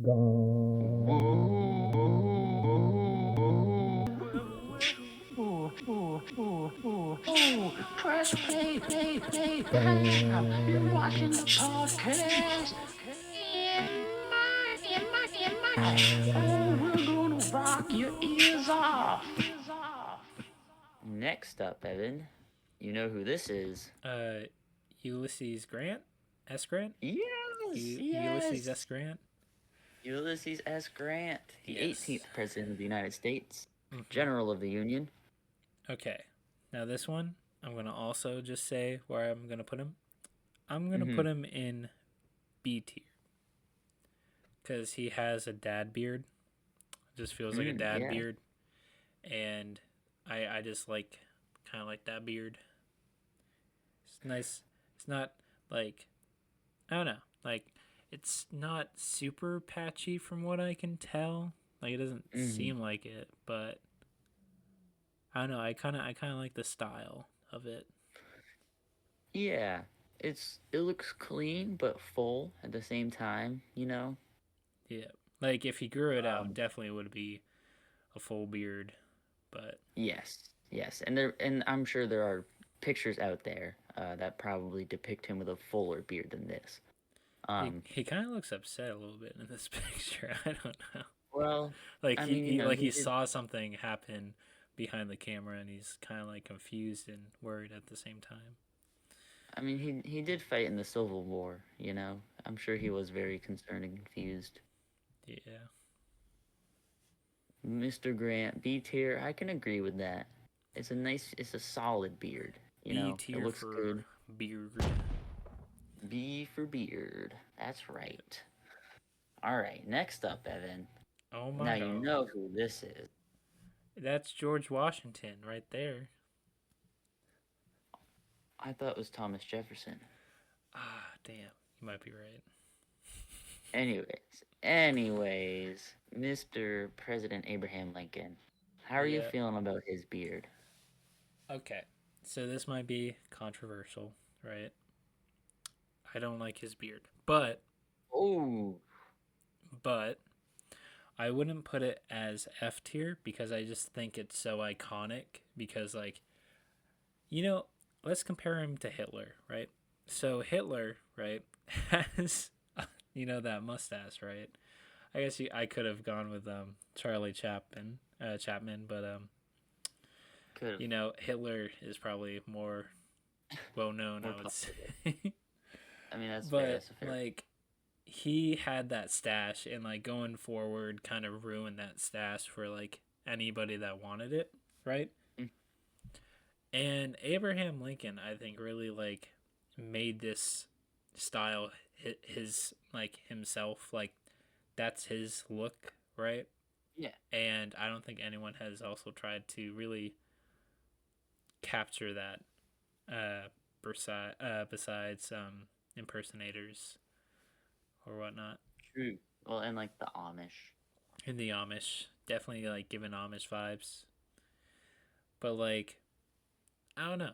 Gone. Press play. You're watching the Gone. podcast. Oh, we're gonna rock your ears off. Next up, Evan, you know who this is. Uh, Ulysses Grant, S. Grant, Yes, Ulysses yes. S. Grant. Ulysses S. Grant, the Yes. 18th President of the United States, Mhm. General of the Union. Okay, now this one I'm gonna also just say where I'm gonna put him. I'm gonna Mhm. put him in B tier because he has a dad beard. Just feels like a dad Yeah. beard, and I just kind of like that beard. It's nice. It's not like I don't know. Like it's not super patchy from what I can tell. Like it doesn't seem like it, but I don't know. I kind of like the style of it. Yeah. It looks clean but full at the same time, you know? Yeah. Like if he grew it out, Um, definitely would be a full beard, but yes. Yes. And I'm sure there are pictures out there that probably depict him with a fuller beard than this. he kind of looks upset a little bit in this picture. I don't know. Well, Like I he, mean, he like he he did. saw something happen behind the camera and he's kind of like confused and worried at the same time. I mean, he did fight in the Civil War, you know? I'm sure he was very concerned and confused. Yeah. Mr. Grant, B tier, I can agree with that. It's a solid beard, you B know? It tier looks for good. beard. B for beard. That's right. All right, next up, Evan. Oh Now my you god. know who this is. That's George Washington right there. I thought it was Thomas Jefferson. Ah, damn. You might be right. Anyways, Mr. President Abraham Lincoln. How are you Yeah. feeling about his beard? Okay. So this might be controversial, right? I don't like his beard. Oh, But I wouldn't put it as F tier because I just think it's so iconic because like let's compare him to Hitler, right? So Hitler, right, has that mustache, right? I could have gone with Charlie Chapman, but could have. Hitler is probably more well known, More I would popular. say. I mean, that's fair. But That's a fair. like he had that stash and like going forward kind of ruined that stash for like anybody that wanted it, right? Mm. And Abraham Lincoln, I think, really like made this style his like himself, like that's his look, right? Yeah. And I don't think anyone has also tried to really capture that besides impersonators or whatnot. True. Well, and like the Amish. In the Amish, definitely like giving Amish vibes. But like, I don't know.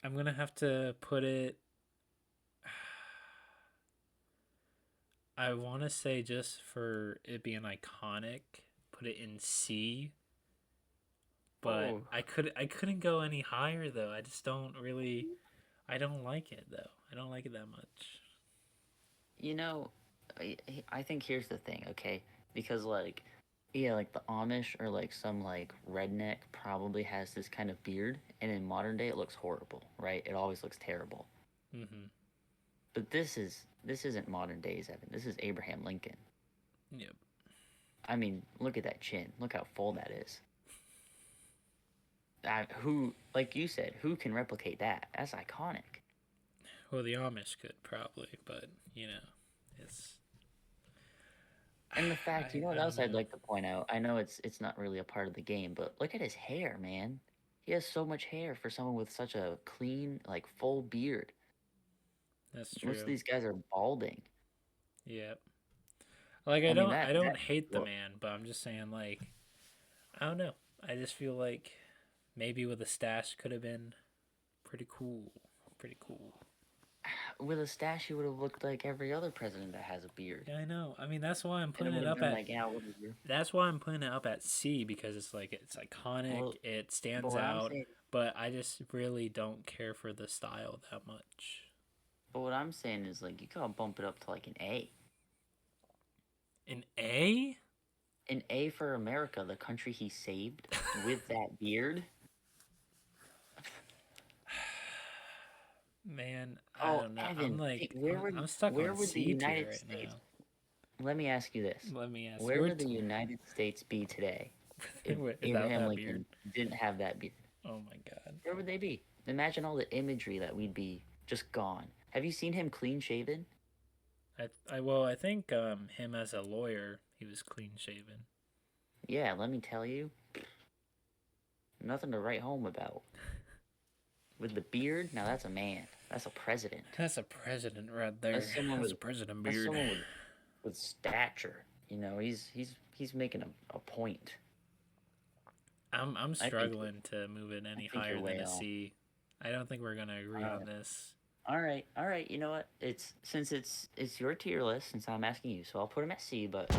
I'm gonna have to put it. I want to say just for it being iconic, put it in C. But Oh. I couldn't go any higher though. I just don't really. I don't like it though. I don't like it that much. You know, I think here's the thing, okay? Because like, yeah, like the Amish or like some like redneck probably has this kind of beard, and in modern day it looks horrible, right? It always looks terrible. Mm-hmm. But this isn't modern days, Evan. This is Abraham Lincoln. Yep. I mean, look at that chin. Look how full that is. Who, like you said, who can replicate that? That's iconic. Well, the Amish could probably, but it's. And the fact, you know I what don't else I'd know. like to point out? I know it's not really a part of the game, but look at his hair, man. He has so much hair for someone with such a clean, like full beard. That's Most of true. these guys are balding. Yep. Like I mean I that don't that hate the look. man, but I'm just saying like I don't know. I just feel like maybe with a stash could have been pretty cool. Pretty cool. with a stash, he would have looked like every other president that has a beard. Yeah, I know. I mean, that's why I'm And it putting would it have up been at. like, yeah, whatever. That's why I'm putting it up at C because it's like it's iconic. Well, It but stands what I'm out. saying, But I just really don't care for the style that much. is like you gotta bump it up to like an A. An A? An A for America, the country he saved, with that beard. Man, I Oh, don't know. I'm Evan, like, think, where would I'm stuck where on would the C tier United right States? now. Let me ask you this: Let me ask. where would the United States be today if Without Abraham that Lincoln beard? didn't have that beard? Oh my god. Where would they be? Imagine all the imagery that we'd be just gone. Have you seen him clean shaven? I think him as a lawyer, he was clean shaven. Yeah, let me tell you, nothing to write home about. With the beard, now that's a man. That's a president. That's a president right there. That's someone That's with a president That's beard. someone with stature. You know, he's making a point. I'm I think struggling to move it any think you're higher than way a off. C. I don't think we're gonna agree on Alright. this. All right. You know what? It's your tier list since I'm asking you, so I'll put him at C. But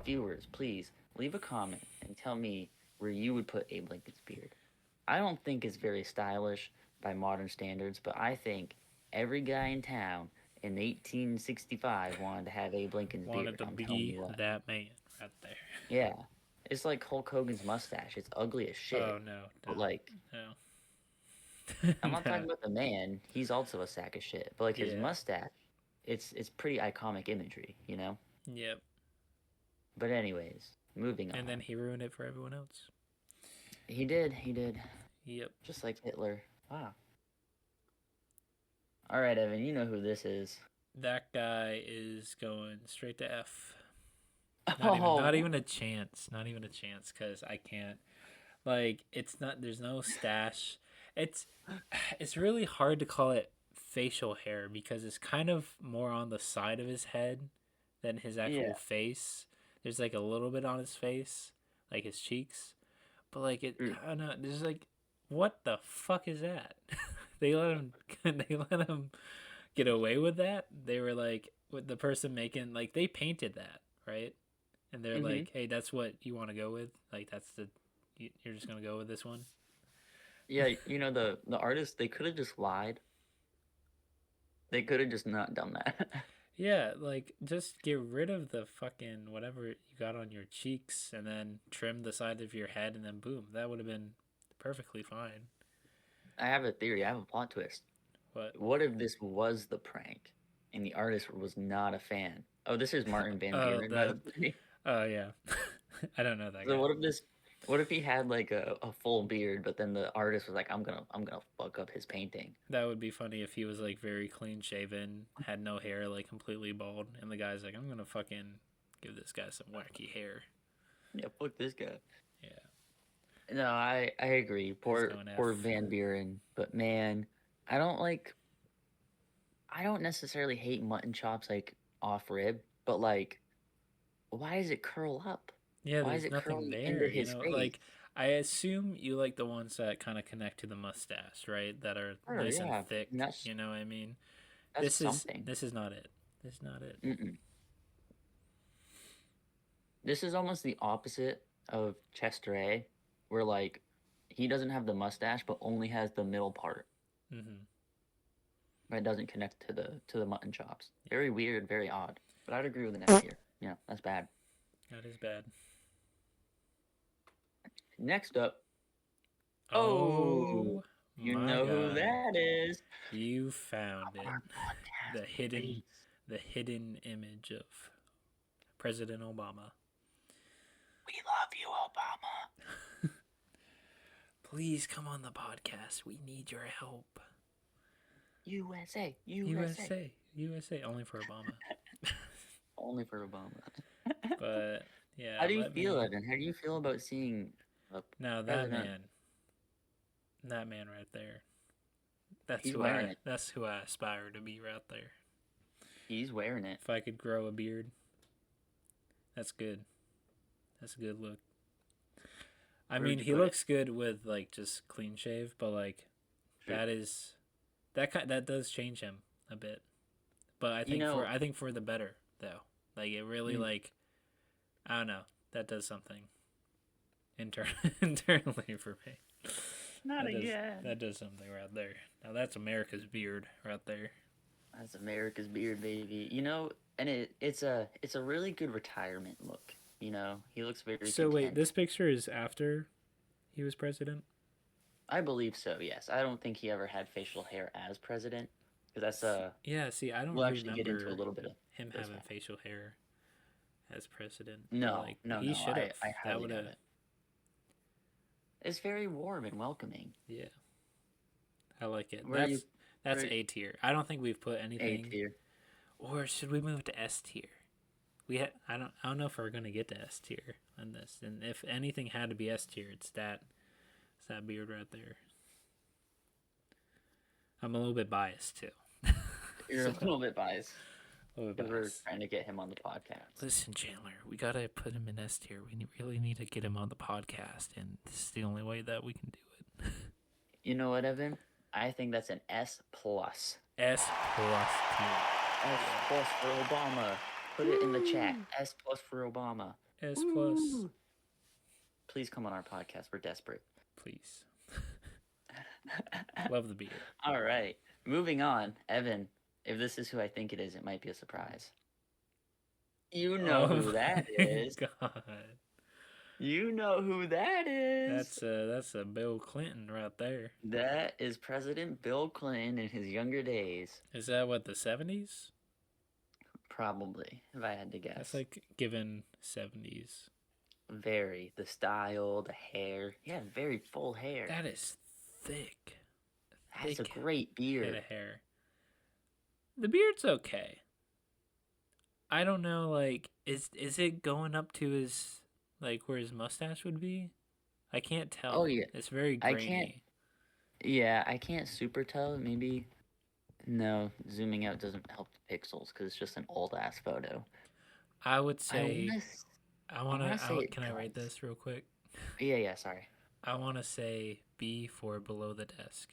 viewers, please leave a comment and tell me where you would put Abe Lincoln's beard. I don't think it's very stylish by modern standards, but I think every guy in town in 1865 wanted to have Abe Lincoln's Wanted beard. to I'm telling be you what. that man right there. Yeah, it's like Hulk Hogan's mustache. It's ugly as shit. Oh no, But no, like, no. I'm not No. talking about the man. He's also a sack of shit. But like his Yeah. mustache, it's pretty iconic imagery, you know. Yep. But anyways, moving on. And then he ruined it for everyone else. He did. Yep. Just like Hitler. Wow. All right, Evan. You know who this is. That guy is going straight to F. Oh, Not even a chance. Not even a chance because I can't. Like, it's not. There's no stash. It's really hard to call it facial hair because it's kind of more on the side of his head than his actual Yeah. face. There's like a little bit on his face, like his cheeks, but like it. Mm. I don't know. There's like, what the fuck is that? They let him. They let him get away with that. They were like, with the person making, like, they painted that, right? And they're Mhm. like, hey, that's what you want to go with. Like, you're just gonna go with this one. Yeah, the artists, they could have just lied. They could have just not done that. Yeah, like, just get rid of the fucking whatever you got on your cheeks and then trim the side of your head and then boom, that would have been perfectly fine. I have a theory. I have a plot twist. But What if this was the prank and the artist was not a fan? Oh, this is Martin Van Oh, Buren, by the way. oh yeah, I don't know that So guy. what if he had like a full beard, but then the artist was like, I'm gonna fuck up his painting. That would be funny if he was like very clean shaven, had no hair, like completely bald, and the guy's like, I'm gonna fucking give this guy some wacky hair. Yeah, fuck this guy. Yeah. No, I agree. Poor going F. Van Buren. But man, I don't necessarily hate mutton chops like off rib, but like, why does it curl up? Yeah, Why is there's it nothing curling there, into you his know. face? Like, I assume you like the ones that kind of connect to the mustache, right? That are Sure, nice yeah, and thick. and that's You know what I mean? that's something. This is not it. This is not it. Mm-mm. This is almost the opposite of Chester A, where like he doesn't have the mustache, but only has the middle part. Mm-hmm. But it doesn't connect to the mutton chops. Very weird, very odd. But I'd agree with an F here. Yeah, that's bad. That is bad. Next up, Oh, you my know who God. that is? You found it. Our podcast The hidden, face. the hidden image of President Obama. We love you, Obama. Please come on the podcast. We need your help. USA. USA. Only for Obama. Only for Obama. But yeah. How do you let feel, me- Evan? How do you feel about seeing No, that President? man right there. That's He's who wearing I. it. That's who I aspire to be right there. He's wearing it. If I could grow a beard, that's good. That's a good look. I Where'd mean, you he put it? looks good with like just clean shave, but like Sure. that does change him a bit. but I You think know, I think for the better though. Like it really mm, like I don't know. That does something internally for me. not again. That does something right there. Now that's America's beard right there. That's America's beard, baby. You know, and it's a really good retirement look. You know, he looks very So wait, content. this picture is after he was president? I believe so. Yes, I don't think he ever had facial hair as president, because that's a. Yeah, see, I don't We'll actually get into a remember little bit of him this. having facial hair as president, but No, like no, he no. should I have. I That highly would doubt have it. It's very warm and welcoming. yeah. I like it. Where are you? That's Where A tier. I don't think we've put A anything tier. or should we move to S tier? I don't know if we're going to get to S tier on this. And if anything had to be S tier, it's that beard right there. I'm a little bit biased too. You're a little bit biased. A little bit Because we're biased. trying to get him on the podcast. Listen, Chandler, we gotta put him in S tier. We really need to get him on the podcast, and this is the only way that we can do it. You know what, Evan? I think that's an S plus. S plus tier. S plus for Obama. Put it in the chat. S plus for Obama. S plus, Please come on our podcast. We're desperate. please. Love the beard. All right. Moving on. Evan, if this is who I think it is, it might be a surprise. You know Oh who that my is. God, You know who that is. that's a Bill Clinton right there. That is President Bill Clinton in his younger days. Is that what the 70s? Probably, if I had to guess. That's like given 70s. Very. The style, the hair. He had very full hair. That is thick. That's a thick great head beard. of hair. The beard's okay. I don't know, like, is it going up to his, like, where his mustache would be? I can't tell. Oh, yeah. It's very I grainy. can't- Yeah, I can't super tell. Maybe. No, zooming out doesn't help the pixels because it's just an old ass photo. I would say, I wanna say it can I rate does. this real quick? Yeah, sorry. I want to say B for below the desk.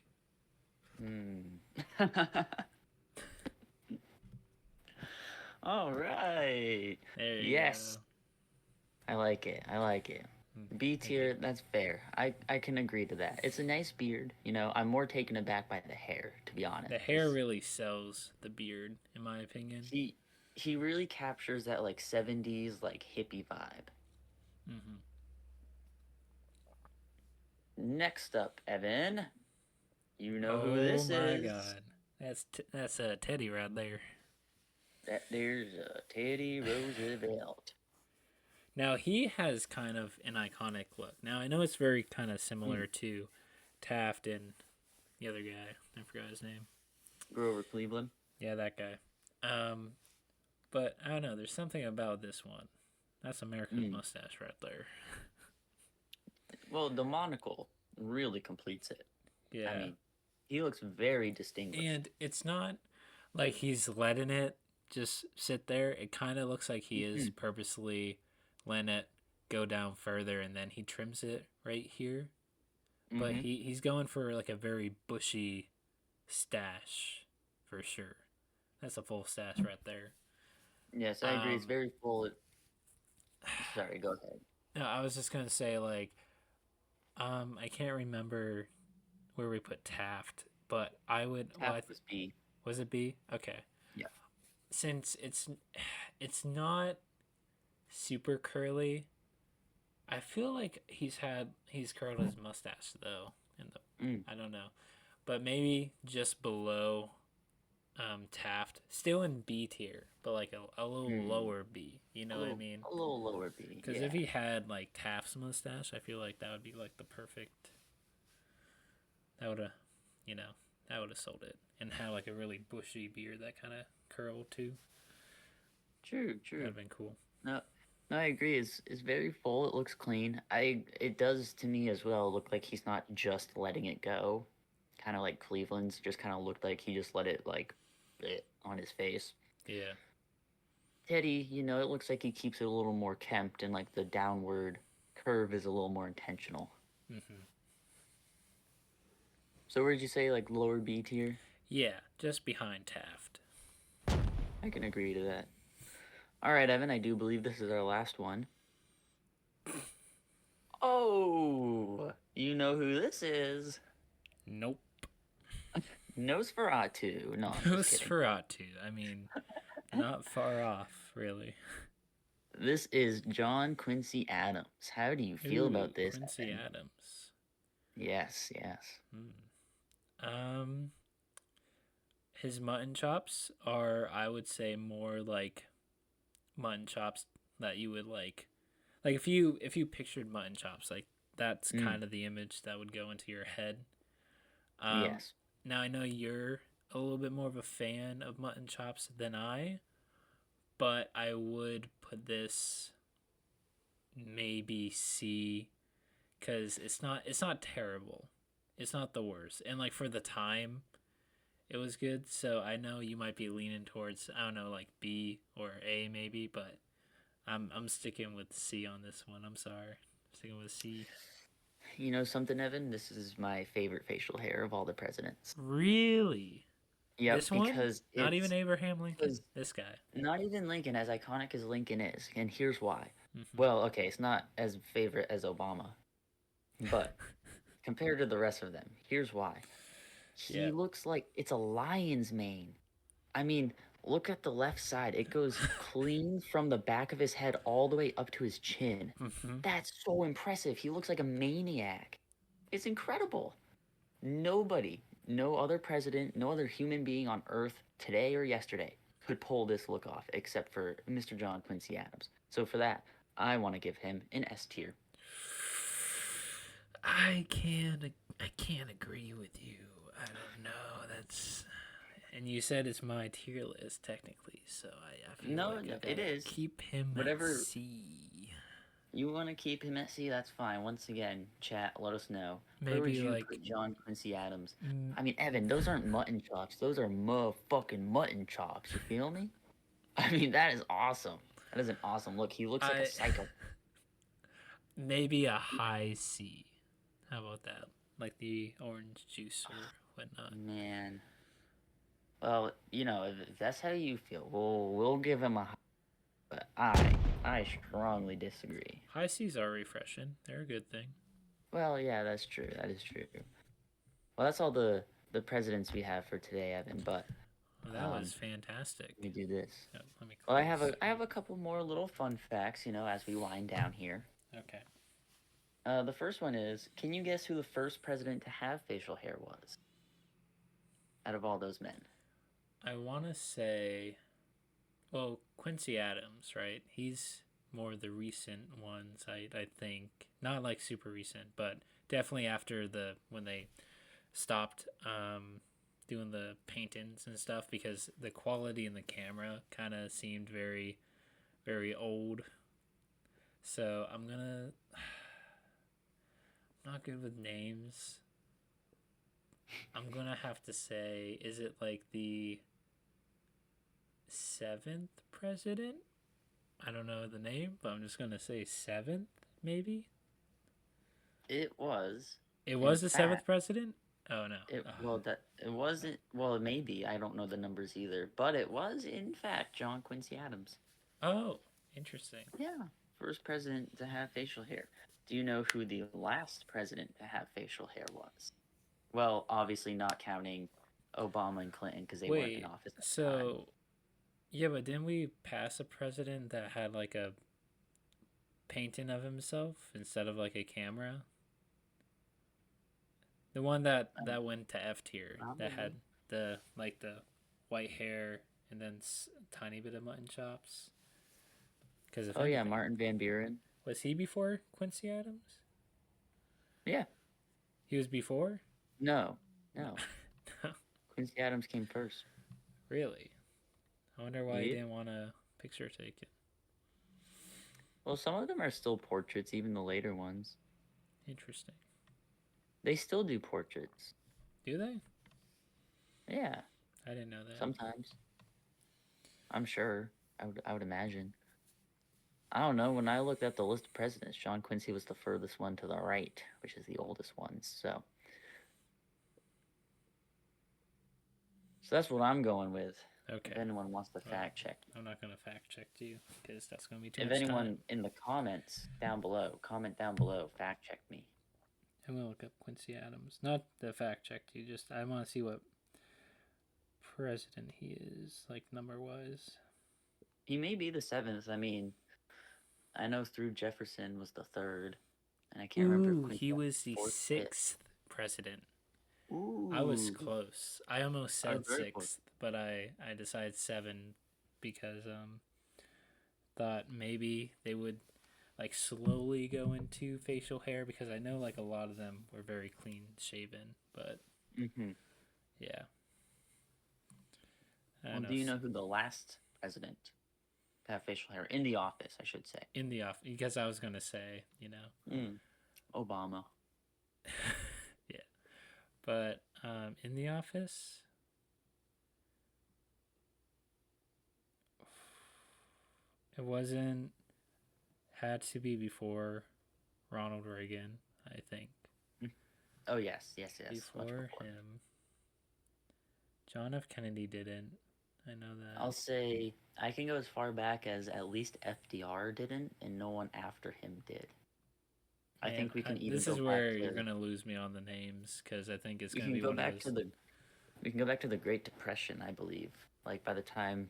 All right. There you Yes. go. I like it. B tier, that's fair. I can agree to that. It's a nice beard. You know, I'm more taken aback by the hair, to be honest. The hair really sells the beard, in my opinion. He really captures that like 70s like hippie vibe. Hmm. Next up, Evan. You know who this Oh my is. God, that's Teddy right there. There's Teddy Roosevelt. Now he has kind of an iconic look. Now I know it's very kind of similar to Taft and the other guy. I forgot his name. Grover Cleveland. Yeah, that guy. But I don't know. There's something about this one. That's America's mustache right there. Well, the monocle really completes it. Yeah. I mean, he looks very distinguished. And it's not like he's letting it just sit there. It kind of looks like he is purposely letting it go down further, and then he trims it right here. But he's going for like a very bushy stash for sure. That's a full stash right there. Yes, I agree. It's very full. Sorry, go ahead. No, I was just gonna say like, I can't remember where we put Taft, but I would. Taft was B. Was it B? Okay. Yeah. Since it's not super curly, I feel like he's curled his mustache though in the I don't know, but maybe just below Taft, still in B tier, but like a little lower B. You know what I mean? A little lower B. Because if he had like Taft's mustache, I feel like that would be like the perfect. That would have, that would have sold it, and have like a really bushy beard that kind of curl too. True. That'd have been cool. No, I agree. It's very full. It looks clean. It does to me as well look like he's not just letting it go, kind of like Cleveland's. Just kind of looked like he just let it like on his face. Yeah. Teddy, it looks like he keeps it a little more kempt, and like the downward curve is a little more intentional. Mm-hmm. So where'd you say like lower B tier? Yeah, just behind Taft. I can agree to that. All right, Evan, I do believe this is our last one. Oh, you know who this is? Nope. Nosferatu. No, I'm just kidding. Nosferatu. I mean, not far off, really. This is John Quincy Adams. How do you feel about this, Quincy Evan? Adams. Yes, yes. Um, his mutton chops are, I would say, more like mutton chops that you would like if you pictured mutton chops, like that's kind of the image that would go into your head. Yes. Now I know you're a little bit more of a fan of mutton chops than I, but I would put this maybe C, because it's not terrible. It's not the worst, and like for the time, it was good. So I know you might be leaning towards, I don't know, like B or A maybe, but I'm sticking with C on this one. I'm sorry, sticking with C. You know something, Evan? This is my favorite facial hair of all the presidents. Really? Yep, This one? because Not even it's Abraham Lincoln. because This guy. not even Lincoln, as iconic as Lincoln is, and here's why. Mm-hmm. Well, okay, it's not as favorite as Obama, but compared to the rest of them, here's why. He Yeah. looks like it's a lion's mane. I mean, look at the left side. It goes clean from the back of his head all the way up to his chin. Mm-hmm. That's so impressive. He looks like a maniac. It's incredible. Nobody, no other president, no other human being on earth today or yesterday could pull this look off except for Mr. John Quincy Adams. So for that, I want to give him an S tier. I can't agree with you. I don't know. That's, and you said it's my tier list technically, so I feel No, like I it gotta is. keep him Whatever- at C. You want to keep him at C? That's fine. Once again, chat, let us know. Where Maybe would you like put John Quincy Adams? mm, I mean, Evan, those aren't mutton chops. Those are motherfucking mutton chops. You feel me? I mean, that is awesome. That is an awesome look. He looks like I- a psycho. maybe a high C. How about that? Like the orange juice or whatnot. Man. Well, you know, if that's how you feel, we'll give him a high. But I strongly disagree. High C's are refreshing. They're a good thing. Well, yeah, that's true. That is true. Well, that's all the presidents we have for today, Evan. But Well, that was fantastic. let me do this. Yep, let me Well, I close. have a couple more little fun facts, you know, as we wind down here. Okay. The first one is, can you guess who the first president to have facial hair was? Out of all those men. I want to say, well, Quincy Adams, right? He's more the recent ones, I think. Not like super recent, but definitely after when they stopped doing the paintings and stuff, because the quality in the camera kind of seemed very, very old. So I'm gonna. I'm not good with names. I'm gonna have to say, is it like the seventh president? I don't know the name, but I'm just gonna say seventh, maybe. It was. It was In the seventh fact, president. Oh no. it wasn't. Well, maybe I don't know the numbers either, but it was in fact John Quincy Adams. Oh, interesting. Yeah, first president to have facial hair. Do you know who the last president to have facial hair was? Well, obviously not counting Obama and Clinton because they weren't Wait, in office at the time. so yeah, but didn't we pass a president that had like a painting of himself instead of like a camera? The one that went to F tier that had the like the white hair and then tiny bit of mutton chops. Because if Oh yeah, anything, Martin Van Buren. was he before Quincy Adams? Yeah. He was before. No. Quincy Adams came first. Really? I wonder why he Yeah. didn't want a picture taken. Well, some of them are still portraits, even the later ones. Interesting. They still do portraits. Do they? Yeah, I didn't know that. sometimes. I'm sure. I would imagine. I don't know. When I looked at the list of presidents, John Quincy was the furthest one to the right, which is the oldest one. So that's what I'm going with. Okay. If anyone wants to Well, fact check, I'm not gonna fact check you because that's gonna be too if much anyone time. in the comments down below, comment down below, fact check me. I'm gonna look up Quincy Adams. Not the fact check you. Just I want to see what president he is, like number wise. He may be the seventh. I mean, I know through Jefferson was the third, and I can't remember if Ooh, Quincy he was was the fourth, fifth. 6th president. Ooh, I was close. I almost said very close. 6th, but I decided 7 because thought maybe they would like slowly go into facial hair because I know like a lot of them were very clean shaven, but Mm-hmm. yeah. I Well, know do you know who the last president to have facial hair in the office? I should say. in the office because I was gonna say, Obama. yeah, but in the office, it wasn't had to be before Ronald Reagan, I think. Oh yes. Much Before him, John F. Kennedy didn't. I know that. I'll say I can go as far back as at least FDR didn't, and no one after him did. I think we can even This go is where back you're to, gonna lose me on the names because I think it's we gonna can be go one back of to those. we can go back to the Great Depression, I believe. Like by the time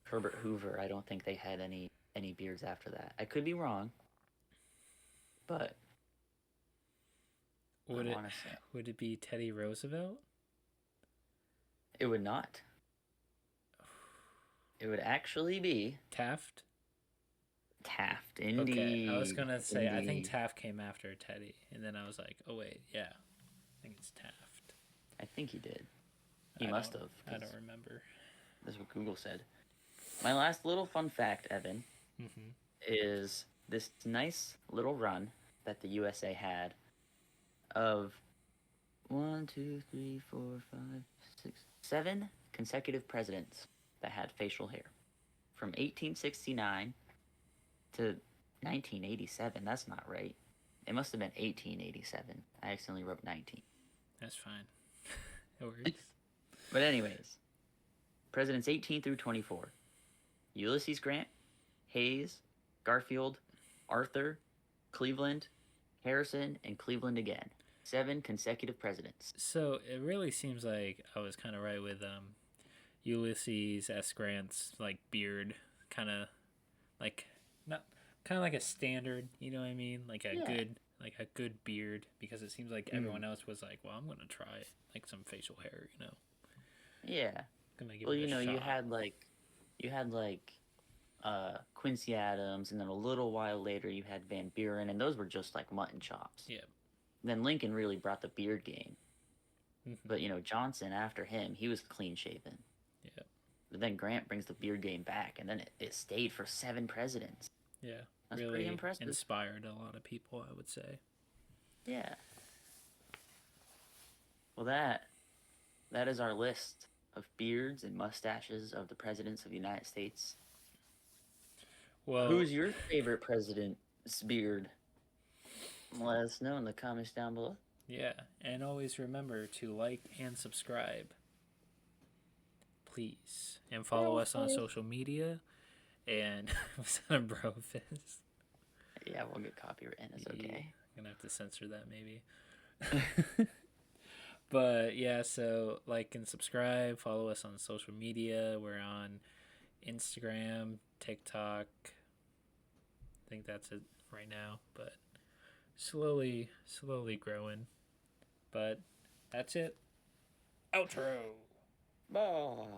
Herbert Hoover, I don't think they had any beards after that. I could be wrong, but Would I it want to say would it be Teddy Roosevelt? it would not. It would actually be Taft? Taft. Indeed. Okay, I was gonna say I think Indeed. Taft came after Teddy, and then I was like, oh wait, yeah, I think it's Taft. I think he did. He I must don't- have. I don't remember. That's what Google said. My last little fun fact, Evan, Mm-hmm. is this nice little run that the USA had of 1, 2, 3, 4, 5, 6, 7 consecutive presidents that had facial hair. From 1869 to 1987. That's not right. It must have been 1887. I accidentally wrote 19. That's fine. It works. But anyways, presidents 18 through 24. Ulysses Grant, Hayes, Garfield, Arthur, Cleveland, Harrison, and Cleveland again. 7 consecutive presidents. So it really seems like I was kind of right with Ulysses S. Grant's like beard, kind of like not kind of like a standard. You know what I mean? Like a Yeah. good beard because it seems like everyone else was like, well, I'm gonna try like some facial hair. Yeah. Gonna give Well, it a shot. you had Quincy Adams, and then a little while later you had Van Buren, and those were just like mutton chops. Yeah. Then Lincoln really brought the beard game. Mhm. But Johnson after him, he was clean shaven. Yeah. But then Grant brings the beard game back, and then it stayed for 7 presidents. Yeah. That's really pretty impressive. inspired a lot of people, I would say. Yeah. Well, that is our list of beards and mustaches of the presidents of the United States. Well, Who's your favorite president's beard? Let us know in the comments down below. yeah, and always remember to like and subscribe, please, and follow us on social media. And was that a bro fist? Yeah, we'll get copyright. It's okay. I'm gonna have to censor that maybe. But yeah, so like and subscribe, follow us on social media. We're on Instagram, TikTok. I think that's it right now, but slowly growing. But that's it. Outro. Bye.